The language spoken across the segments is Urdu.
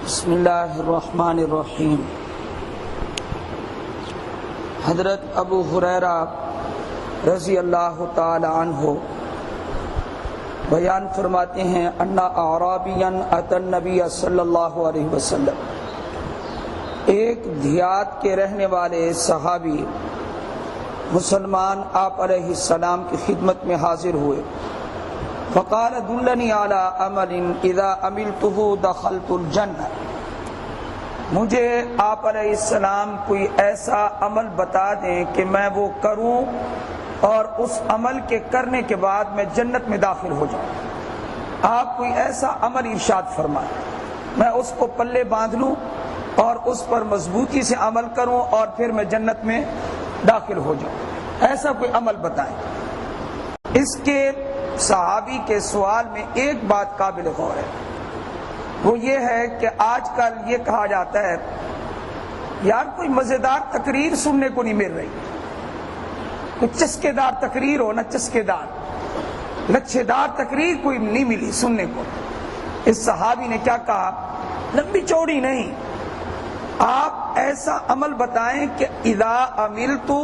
بسم اللہ الرحمن الرحیم۔ حضرت ابو ہریرہ رضی اللہ تعالی عنہ بیان فرماتے ہیں ان اعرابیا اتى النبی صلی اللہ علیہ وسلم، ایک دیہات کے رہنے والے صحابی مسلمان آپ علیہ السلام کی خدمت میں حاضر ہوئے۔ فقال دلنی علی عمل اذا عملته دخلت الجنہ، مجھے آپ علیہ السلام کوئی ایسا عمل بتا دیں کہ میں وہ کروں اور اس عمل کے کرنے کے بعد میں جنت میں داخل ہو جاؤں۔ آپ کوئی ایسا عمل ارشاد فرمائیں، میں اس کو پلے باندھ لوں اور اس پر مضبوطی سے عمل کروں اور پھر میں جنت میں داخل ہو جاؤں، ایسا کوئی عمل بتائیں۔ اس کے صحابی کے سوال میں ایک بات قابل غور ہے، وہ یہ ہے کہ آج کل یہ کہا جاتا ہے یار کوئی مزیدار تقریر سننے کو نہیں مل رہی، کوئی چسکے دار تقریر ہو نا، چسکے دار لچھے دار تقریر کوئی نہیں ملی سننے کو۔ اس صحابی نے کیا کہا، لمبی چوڑی نہیں، آپ ایسا عمل بتائیں کہ اذا عملتہ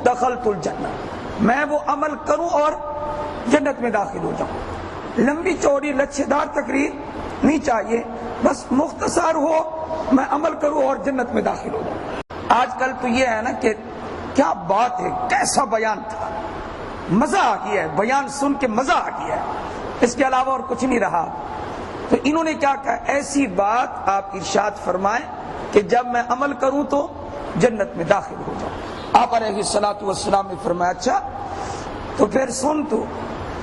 دخلت الجنہ، میں وہ عمل کروں اور جنت میں داخل ہو جاؤں۔ لمبی چوڑی لچھے دار تقریر نہیں چاہیے، بس مختصر ہو، میں عمل کروں اور جنت میں داخل ہو جاؤں۔ آج کل تو یہ ہے نا کہ کیا بات ہے، کیسا بیان تھا، مزہ آ گیا ہے، بیان سن کے مزہ آ گیا ہے، اس کے علاوہ اور کچھ نہیں رہا۔ تو انہوں نے کیا کہا، ایسی بات آپ ارشاد فرمائیں کہ جب میں عمل کروں تو جنت میں داخل ہو جاؤں۔ آپ علیہ الصلوۃ والسلام نے فرمایا اچھا تو پھر سن، تو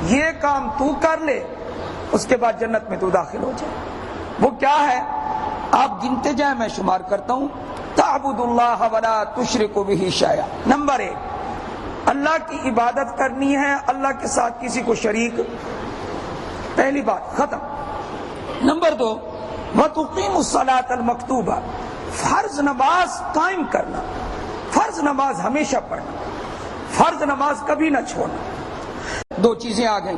یہ کام تو کر لے، اس کے بعد جنت میں تو داخل ہو جائے۔ وہ کیا ہے، آپ گنتے جائیں، میں شمار کرتا ہوں۔ تعبد اللہ ولا تشرک بہ شیئا، نمبر 1 اللہ کی عبادت کرنی ہے، اللہ کے ساتھ کسی کو شریک، پہلی بات ختم۔ نمبر 2 وتقیم الصلاۃ المکتوبہ، فرض نماز قائم کرنا، فرض نماز ہمیشہ پڑھنا، فرض نماز کبھی نہ چھوڑنا۔ 2 چیزیں آ گئیں۔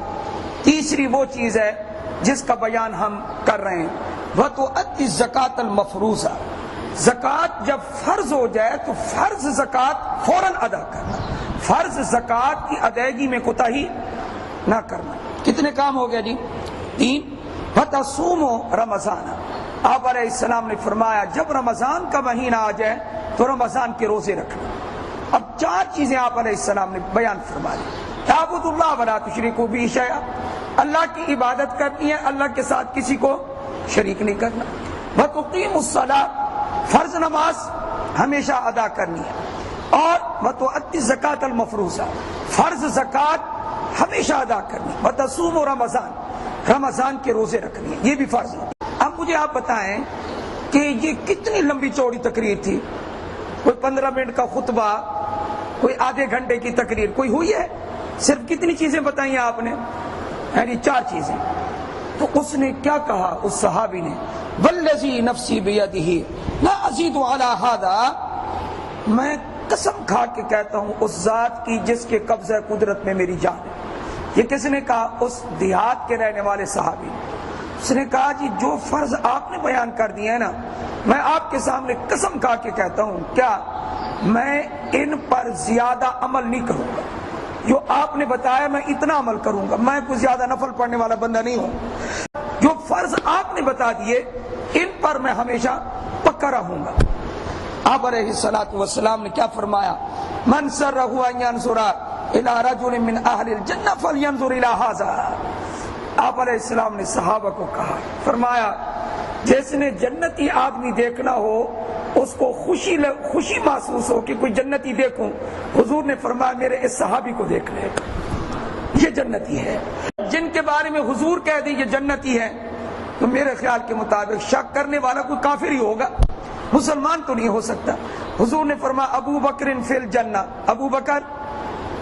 تیسری وہ چیز ہے جس کا بیان ہم کر رہے ہیں، وتؤتی الزکاۃ المفروضہ، زکوٰۃ جب فرض ہو جائے تو فرض زکوٰۃ فوراً ادا کرنا، فرض زکوٰۃ کی ادائیگی میں کوتاہی نہ کرنا۔ کتنے کام ہو گئے جی؟ 3 وتصوم رمضان، آپ علیہ السلام نے فرمایا جب رمضان کا مہینہ آ جائے تو رمضان کے روزے رکھنا۔ اب 4 چیزیں آپ علیہ السلام نے بیان فرما دی۔ تعبد اللہ ولا تشرکوا بہ شیئا، اللہ کی عبادت کرنی ہے، اللہ کے ساتھ کسی کو شریک نہیں کرنا۔ وتقیم الصلاۃ، فرض نماز ہمیشہ ادا کرنی ہے، اور وتؤتی الزکاۃ المفروضہ، فرض زکوٰۃ ہمیشہ ادا کرنی ہے۔ وتصوم رمضان، رمضان کے روزے رکھنی ہے، یہ بھی فرض ہے۔ اب مجھے آپ بتائیں کہ یہ کتنی لمبی چوڑی تقریر تھی، کوئی 15 منٹ کا خطبہ، کوئی آدھے گھنٹے کی تقریر کوئی ہوئی ہے؟ صرف کتنی چیزیں بتائیں آپ نے، یعنی 4 چیزیں۔ تو اس نے کیا کہا، اس صحابی نے، والذی نفسی بیدہ لا ازید علی ھذا، میں قسم کھا کے کہتا ہوں اس ذات کی جس کے قبضہ قدرت میں میری جان ہے۔ یہ کس نے کہا؟ اس دیہات کے رہنے والے صحابی نے۔ اس نے کہا جی جو فرض آپ نے بیان کر دیا ہے نا، میں آپ کے سامنے قسم کھا کے کہتا ہوں، کیا میں ان پر زیادہ عمل نہیں کروں گا، جو آپ نے بتایا میں اتنا عمل کروں گا، میں کوئی زیادہ نفل پڑھنے والا بندہ نہیں ہوں، جو فرض آپ نے بتا دیے ان پر میں ہمیشہ پکا رہوں گا۔ آپ علیہ الصلوۃ والسلام نے کیا فرمایا، من سرہ ان ینظر الی رجل من اہل الجنہ فلینظر الی ھذا، آپ علیہ السلام نے صحابہ کو کہا، فرمایا جس نے جنتی آدمی دیکھنا ہو، اس کو خوشی محسوس ہو کہ کوئی جنتی دیکھوں، حضور نے فرمایا میرے اس صحابی کو دیکھ لے، یہ جنتی ہے۔ جن کے بارے میں حضور کہہ دی یہ جنتی ہے، تو میرے خیال کے مطابق شک کرنے والا کوئی کافر ہی ہوگا، مسلمان تو نہیں ہو سکتا۔ حضور نے فرمایا ابو بکر فی الجنہ، ابو بکر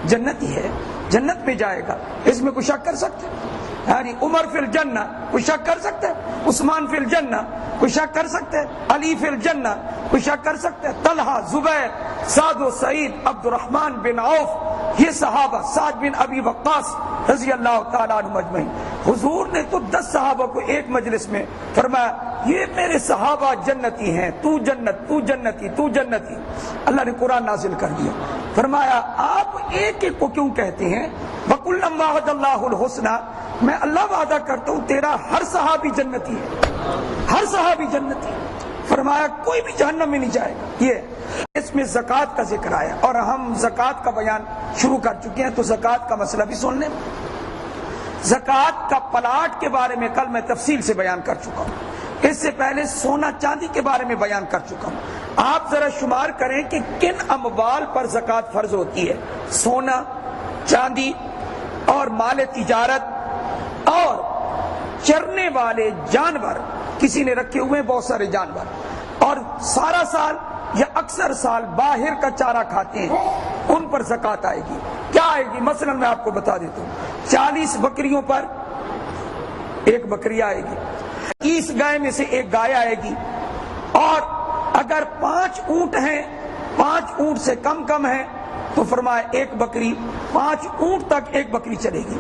جنتی ہے، جنت میں جائے گا، اس میں کوئی شک کر سکتے؟ یعنی عمر فی الجنہ، کوئی شک کر سکتا ہے؟ عثمان فی الجنہ، کوئی شک کر سکتا ہے؟ علی فی الجنہ، کوئی شک کر سکتا ہے؟ طلحہ، زبیر، سعد و سعید، عبد الرحمن بن عوف، یہ صحابہ، سعد بن ابی وقاص رضی اللہ تعالیٰ عنہ اجمعین، حضور نے تو 10 صحابہ کو ایک مجلس میں فرمایا یہ میرے صحابہ جنتی ہیں، تو جنت، تو جنتی، تو جنتی۔ اللہ نے قرآن نازل کر دیا، فرمایا آپ ایک ایک کو کیوں کہتے ہیں؟ وَكُلًّا وَعَدَ اللَّهُ الْحُسْنَى، میں اللہ وعدہ کرتا ہوں تیرا ہر صحابی جنتی ہے، ہر صحابی جنتی ہے۔ فرمایا کوئی بھی جہنم میں نہیں جائے گا۔ یہ اس میں زکوٰۃ کا ذکر آیا، اور ہم زکوٰۃ کا بیان شروع کر چکے ہیں، تو زکوٰۃ کا مسئلہ بھی سن لیں۔ زکوٰۃ کا پلاٹ کے بارے میں کل میں تفصیل سے بیان کر چکا ہوں، اس سے پہلے سونا چاندی کے بارے میں بیان کر چکا ہوں۔ آپ ذرا شمار کریں کہ کن اموال پر زکوٰۃ فرض ہوتی ہے؟ سونا، چاندی اور مال تجارت اور چرنے والے جانور، کسی نے رکھے ہوئے بہت سارے جانور، اور سارا سال یا اکثر سال باہر کا چارہ کھاتے ہیں، ان پر زکوٰۃ آئے گی۔ کیا آئے گی؟ مثلا میں آپ کو بتا دیتا ہوں، 40 بکریوں پر ایک بکری آئے گی، 30 گائے میں سے ایک گائے آئے گی، اور اگر 5 اونٹ ہیں، 5 اونٹ سے کم ہیں تو فرمایا ایک بکری، 5 اونٹ تک ایک بکری چلے گی،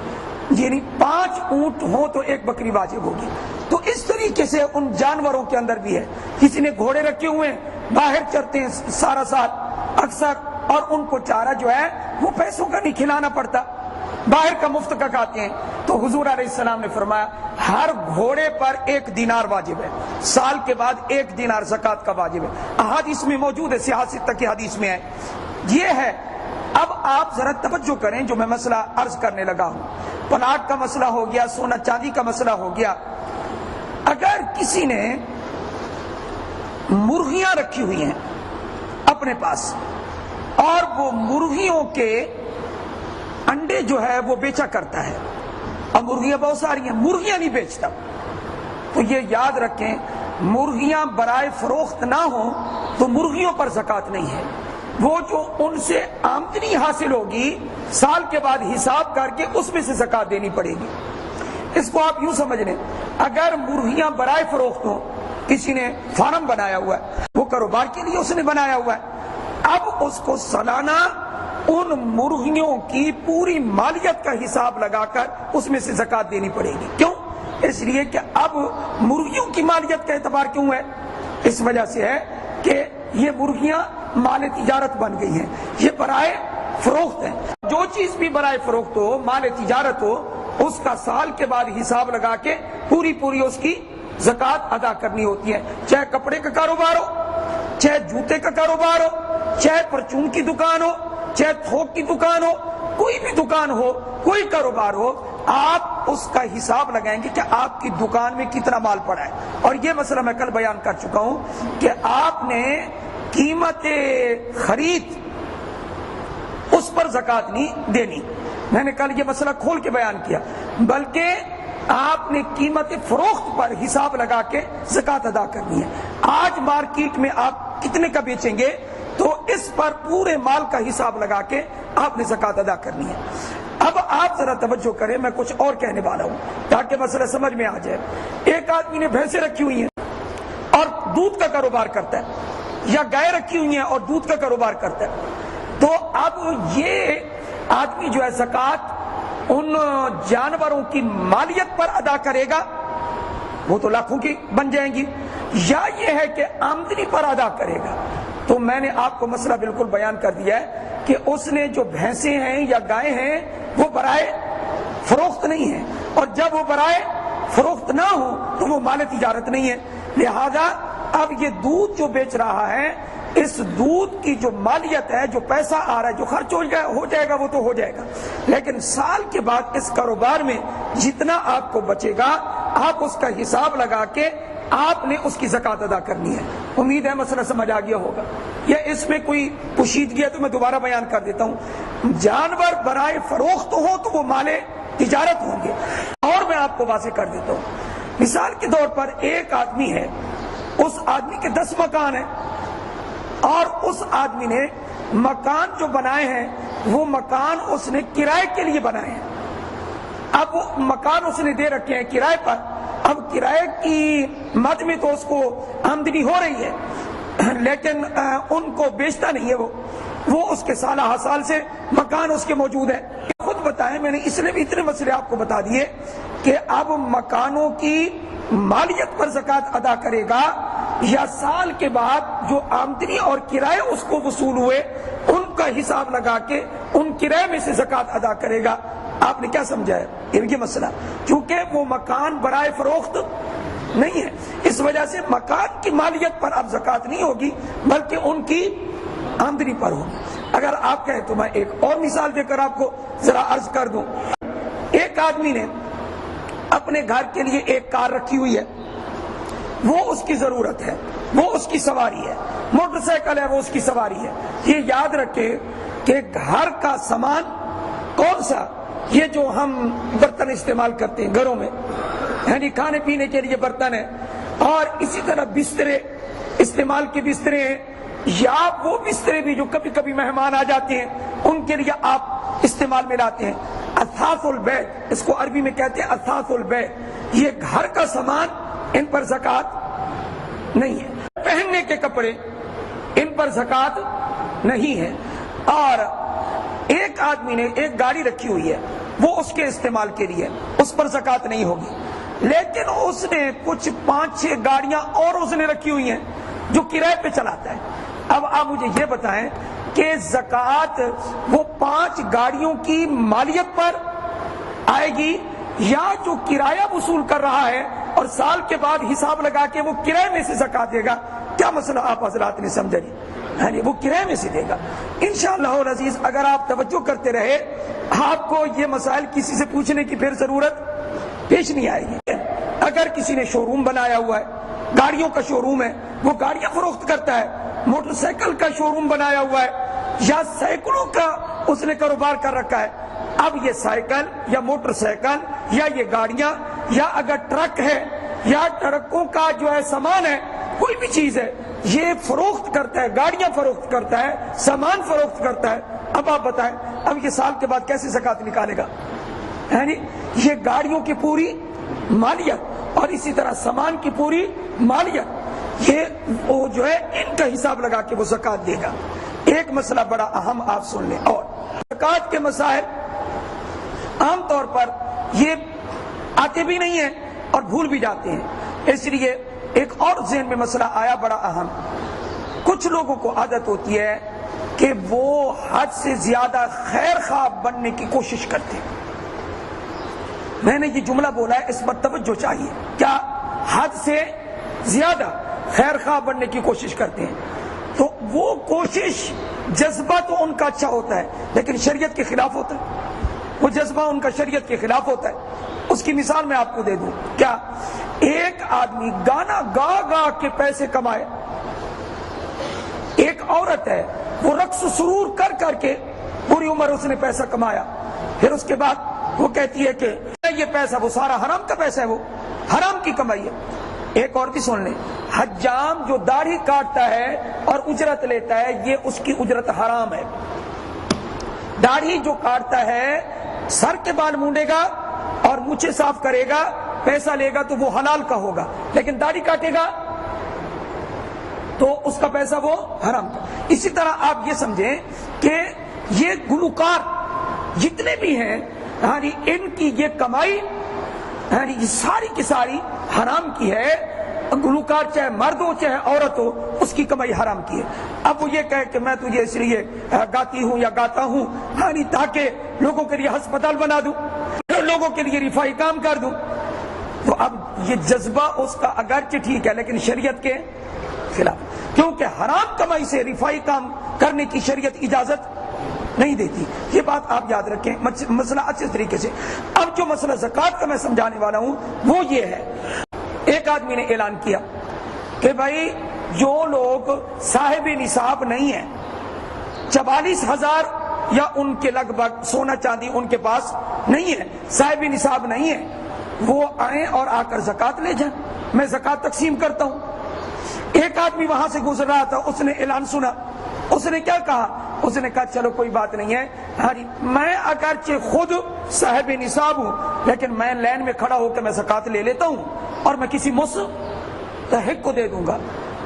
یعنی 5 اونٹ ہو تو ایک بکری واجب ہوگی۔ تو اس طریقے سے ان جانوروں کے اندر بھی ہے، کسی نے گھوڑے رکھے ہوئے ہیں، باہر چرتے ہیں سارا سال اکثر، اور ان کو چارہ جو ہے وہ پیسوں کا نہیں کھلانا پڑتا، باہر کا مفت کا کھاتے ہیں، تو حضور علیہ السلام نے فرمایا ہر گھوڑے پر 1 دینار واجب ہے، سال کے بعد 1 دینار زکوٰۃ کا واجب ہے۔ احادیث میں موجود ہے، سیاست تک کی حدیث میں ہے۔ یہ ہے۔ اب آپ ذرا توجہ کریں، جو میں مسئلہ عرض کرنے لگا ہوں، پلاٹ کا مسئلہ ہو گیا، سونا چاندی کا مسئلہ ہو گیا۔ اگر کسی نے مرغیاں رکھی ہوئی ہیں اپنے پاس، اور وہ مرغیوں کے انڈے جو ہے وہ بیچا کرتا ہے، اب مرغیاں بہت ساری ہیں، مرغیاں نہیں بیچتا، تو یہ یاد رکھیں مرغیاں برائے فروخت نہ ہوں تو مرغیوں پر زکوٰۃ نہیں ہے، وہ جو ان سے آمدنی حاصل ہوگی سال کے بعد حساب کر کے اس میں سے زکوٰۃ دینی پڑے گی۔ اس کو آپ یوں سمجھ لیں، اگر مرغیاں برائے فروخت ہوں، کسی نے فارم بنایا ہوا ہے، وہ کاروبار کے لیے اس نے بنایا ہوا ہے، اب اس کو سالانہ ان مرغیوں کی پوری مالیت کا حساب لگا کر اس میں سے زکوٰۃ دینی پڑے گی۔ کیوں؟ اس لیے کہ اب مرغیوں کی مالیت کا اعتبار کیوں ہے؟ اس وجہ سے ہے کہ یہ مرغیاں مال تجارت بن گئی ہیں، یہ برائے فروخت ہیں۔ جو چیز بھی برائے فروخت ہو، مال تجارت ہو، اس کا سال کے بعد حساب لگا کے پوری اس کی زکوٰۃ ادا کرنی ہوتی ہے، چاہے کپڑے کا کاروبار ہو، چاہے جوتے کا کاروبار ہو، چاہے پرچون کی دکان ہو، چاہے تھوک کی دکان ہو، کوئی بھی دکان ہو، کوئی کاروبار ہو، آپ اس کا حساب لگائیں گے کہ آپ کی دکان میں کتنا مال پڑا ہے۔ اور یہ مسئلہ میں کل بیان کر چکا ہوں کہ آپ نے قیمت خرید اس پر زکوٰۃ نہیں دینی، میں نے کل یہ مسئلہ کھول کے بیان کیا، بلکہ آپ نے قیمت فروخت پر حساب لگا کے زکوٰۃ ادا کرنی ہے۔ آج مارکیٹ میں آپ کتنے کا بیچیں گے تو اس پر پورے مال کا حساب لگا کے آپ نے زکوٰۃ ادا کرنی ہے۔ اب آپ ذرا توجہ کریں، میں کچھ اور کہنے والا ہوں تاکہ مسئلہ سمجھ میں آ جائے۔ ایک آدمی نے بھینسیں رکھی ہوئی ہیں اور دودھ کا کاروبار کرتا ہے، یا گائے رکھی ہوئی ہیں اور دودھ کا کاروبار کرتا ہے، تو اب یہ آدمی جو ہے زکوٰۃ ان جانوروں کی مالیت پر ادا کرے گا، وہ تو لاکھوں کی بن جائیں گی، یا یہ ہے کہ آمدنی پر ادا کرے گا؟ تو میں نے آپ کو مسئلہ بالکل بیان کر دیا ہے کہ اس نے جو بھینسیں ہیں یا گائے ہیں وہ برائے فروخت نہیں ہیں، اور جب وہ برائے فروخت نہ ہو تو وہ مال تجارت نہیں ہے، لہذا اب یہ دودھ جو بیچ رہا ہے، اس دودھ کی جو مالیت ہے، جو پیسہ آ رہا ہے، جو خرچ ہو جائے گا وہ تو ہو جائے گا، لیکن سال کے بعد اس کاروبار میں جتنا آپ کو بچے گا آپ اس کا حساب لگا کے آپ نے اس کی زکوٰۃ ادا کرنی ہے۔ امید ہے مسئلہ سمجھ آ گیا ہوگا، یا اس میں کوئی پوشیدگی ہے تو میں دوبارہ بیان کر دیتا ہوں۔ جانور برائے فروخت ہو تو وہ مال تجارت ہوں گے، اور میں آپ کو واضح کر دیتا ہوں۔ مثال کے طور پر ایک آدمی ہے، اس آدمی کے 10 مکان ہیں، اور اس آدمی نے مکان جو بنائے ہیں وہ مکان اس نے کرائے کے لیے بنائے ہیں۔ اب وہ مکان اس نے دے رکھے ہیں کرائے پر، اب کرائے کی مد میں تو اس کو آمدنی ہو رہی ہے، لیکن ان کو بیچتا نہیں ہے، وہ اس کے سالہ سال سے مکان اس کے موجود ہے۔ خود بتائیں، میں نے اس لیے بھی اتنے مسئلے آپ کو بتا دیے کہ اب مکانوں کی مالیت پر زکوٰۃ ادا کرے گا یا سال کے بعد جو آمدنی اور کرائے اس کو وصول ہوئے ان کا حساب لگا کے ان کرائے میں سے زکوٰۃ ادا کرے گا؟ آپ نے کیا سمجھا ہے؟ یہ مسئلہ، کیونکہ وہ مکان برائے فروخت نہیں ہے، اس وجہ سے مکان کی مالیت پر اب زکوٰۃ نہیں ہوگی بلکہ ان کی آمدنی پر ہوگی۔ اگر آپ کہیں تو میں ایک اور مثال دے کر آپ کو ذرا عرض کر دوں۔ ایک آدمی نے اپنے گھر کے لیے ایک کار رکھی ہوئی ہے، وہ اس کی ضرورت ہے، وہ اس کی سواری ہے، موٹر سائیکل ہے وہ اس کی سواری ہے۔ یہ یاد رکھے کہ گھر کا سامان کون سا؟ یہ جو ہم برتن استعمال کرتے ہیں گھروں میں، یعنی کھانے پینے کے لیے برتن ہے، اور اسی طرح بسترے، استعمال کے بسترے ہیں، یا وہ بسترے بھی جو کبھی کبھی مہمان آ جاتے ہیں ان کے لیے آپ استعمال میں لاتے ہیں۔ اثاث البیت، اس کو عربی میں کہتے ہیں اثاث البیت، یہ گھر کا سامان، ان پر زکوٰۃ نہیں ہے۔ پہننے کے کپڑے، ان پر زکوٰۃ نہیں ہے۔ اور ایک آدمی نے ایک گاڑی رکھی ہوئی ہے، وہ اس کے استعمال کے لیے، اس پر زکوٰۃ نہیں ہوگی، لیکن اس نے کچھ 5-6 گاڑیاں اور اس نے رکھی ہوئی ہیں جو کرائے پہ چلاتا ہے۔ اب آپ مجھے یہ بتائیں کہ زکوٰۃ وہ 5 گاڑیوں کی مالیت پر آئے گی یا جو کرایہ وصول کر رہا ہے اور سال کے بعد حساب لگا کے وہ کرائے میں سے زکوٰۃ دے گا؟ کیا مسئلہ آپ حضرات نے سمجھا؟ نہیں، وہ کرائے میں سے دے گا انشاءاللہ العزیز۔ اگر آپ توجہ کرتے رہے آپ کو یہ مسائل کسی سے پوچھنے کی پھر ضرورت پیش نہیں آئے گی۔ اگر کسی نے شو روم بنایا ہوا ہے، گاڑیوں کا شو روم ہے، وہ گاڑیاں فروخت کرتا ہے، موٹر سائیکل کا شو روم بنایا ہوا ہے یا سائیکلوں کا اس نے کاروبار کر رکھا ہے، اب یہ سائیکل یا موٹر سائیکل یا یہ گاڑیاں یا اگر ٹرک ہے یا ٹرکوں کا جو ہے سامان ہے، کوئی بھی چیز ہے، یہ فروخت کرتا ہے، گاڑیاں فروخت کرتا ہے، سامان فروخت کرتا ہے۔ اب آپ بتائیں اب یہ سال کے بعد کیسے زکوٰۃ نکالے گا؟ یعنی یہ گاڑیوں کی پوری مالیت اور اسی طرح سامان کی پوری مالیت، یہ وہ جو ہے ان کا حساب لگا کے وہ زکوٰۃ دے گا۔ ایک مسئلہ بڑا اہم آپ سن لیں، اور زکوٰۃ کے مسائل عام طور پر یہ آتے بھی نہیں ہیں اور بھول بھی جاتے ہیں، اس لیے ایک اور ذہن میں مسئلہ آیا بڑا اہم۔ کچھ لوگوں کو عادت ہوتی ہے کہ وہ حد سے زیادہ خیر خواہ بننے کی کوشش کرتے ہیں۔ میں نے یہ جملہ بولا ہے، اس پر توجہ چاہیے، کیا حد سے زیادہ خیر خواہ بننے کی کوشش کرتے ہیں؟ تو وہ کوشش، جذبہ تو ان کا اچھا ہوتا ہے لیکن شریعت کے خلاف ہوتا ہے، وہ جذبہ ان کا شریعت کے خلاف ہوتا ہے۔ اس کی مثال میں آپ کو دے دوں، کیا ایک آدمی گانا گا گا کے پیسے کمائے، ایک عورت ہے وہ رقص سرور کر کر کے پوری عمر اس نے پیسہ کمایا، پھر اس کے بعد وہ کہتی ہے کہ یہ پیسہ وہ سارا حرام کا پیسہ ہے، وہ حرام کی کمائی ہے۔ ایک اور بھی سن لیں، حجام جو داڑھی کاٹتا ہے اور اجرت لیتا ہے، یہ اس کی اجرت حرام ہے۔ داڑھی جو کاٹتا ہے سر کے بال مونڈے گا اور مونچھیں صاف کرے گا، پیسہ لے گا تو وہ حلال کا ہوگا، لیکن داڑھی کاٹے گا تو اس کا پیسہ وہ حرام کا۔ اسی طرح آپ یہ سمجھیں کہ یہ گلوکار جتنے بھی ہیں، یعنی ان کی یہ کمائی یعنی یہ ساری کی ساری حرام کی ہے۔ گلوکار چاہے مرد ہو چاہے عورت ہو، اس کی کمائی حرام کی ہے۔ اب وہ یہ کہے کہ میں تجھے اس لیے گاتی ہوں یا گاتا ہوں یعنی تاکہ لوگوں کے لیے ہسپتال بنا دوں، لوگوں کے لیے رفاہی کام کر دوں، تو اب یہ جذبہ اس کا اگرچہ ٹھیک ہے لیکن شریعت کے خلاف، کیونکہ حرام کمائی سے رفاہی کام کرنے کی شریعت اجازت نہیں دیتی۔ یہ بات آپ یاد رکھیں، مسئلہ اچھے طریقے سے۔ اب جو مسئلہ زکوٰۃ کا میں سمجھانے والا ہوں وہ یہ ہے، ایک آدمی نے اعلان کیا کہ بھائی جو لوگ صاحب نصاب نہیں ہیں، 44,000 یا ان کے لگ بھگ سونا چاندی ان کے پاس نہیں ہے، صاحب نصاب نہیں ہے، وہ آئیں اور آ کر زکوٰۃ لے جائیں، میں زکوٰۃ تقسیم کرتا ہوں۔ ایک آدمی وہاں سے گزر رہا تھا، اس نے اعلان سنا، اس نے کیا کہا؟ اس نے کہا چلو کوئی بات نہیں ہے، میں اگرچہ خود صاحب نصاب ہوں لیکن میں لائن میں کھڑا ہو کے میں زکوٰۃ لے لیتا ہوں اور میں کسی مستحق کو دے دوں گا۔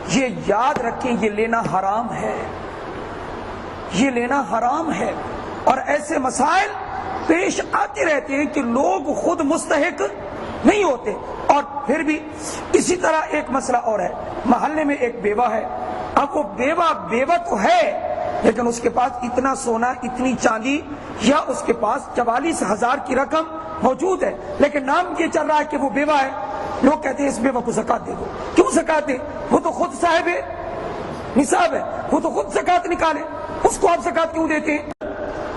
یہ یاد رکھیں، یہ لینا حرام ہے، یہ لینا حرام ہے، اور ایسے مسائل پیش آتے رہتے ہیں کہ لوگ خود مستحق نہیں ہوتے. اور پھر بھی اسی طرح ایک مسئلہ اور ہے، محلے میں ایک بیوہ ہے. اب وہ بیوہ تو ہے لیکن اس کے پاس اتنا سونا، اتنی چاندی، یا اس کے پاس 44,000 کی رقم موجود ہے، لیکن نام یہ چل رہا ہے کہ وہ بیوہ ہے. لوگ کہتے ہیں اس بیوہ کو زکات دے دو. کیوں زکات دے؟ وہ تو خود صاحب نصاب ہے، وہ تو خود زکات نکالے، اس کو آپ زکات کیوں دیتے ہیں؟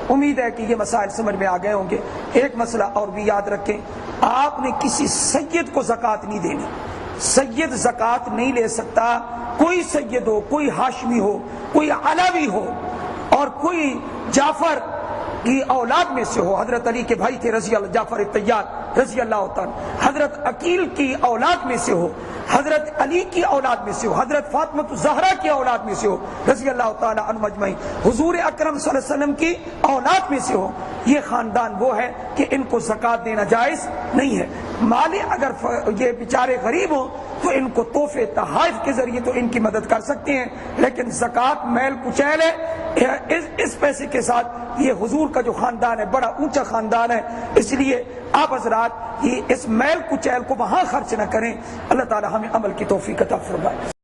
امید ہے کہ یہ مسائل سمجھ میں آ گئے ہوں گے. ایک مسئلہ اور بھی یاد رکھیں، آپ نے کسی سید کو زکات نہیں دینی. سید زکات نہیں لے سکتا. کوئی سید ہو، کوئی ہاشمی ہو، کوئی علوی ہو، اور کوئی جعفر کی اولاد میں سے ہو. حضرت علی کے بھائی تھے رضی اللہ، جعفر الطیار رضی اللہ تعالیٰ، حضرت عقیل کی اولاد میں سے ہو، حضرت علی کی اولاد میں سے ہو، حضرت فاطمہ الزہرا کی اولاد میں سے ہو رضی اللہ تعالیٰ عنہم اجمعین، حضور اکرم صلی اللہ علیہ وسلم کی اولاد میں سے ہو. یہ خاندان وہ ہے کہ ان کو زکات دینا جائز نہیں ہے. مالے اگر یہ بیچارے غریب ہوں تو ان کو تحفے تحائف کے ذریعے تو ان کی مدد کر سکتے ہیں، لیکن زکات میل کچیل ہے. اس پیسے کے ساتھ یہ حضور کا جو خاندان ہے بڑا اونچا خاندان ہے، اس لیے آپ حضرات یہ اس میل کچیل کو وہاں خرچ نہ کریں. اللہ تعالی ہمیں عمل کی توفیق عطا فرمائے.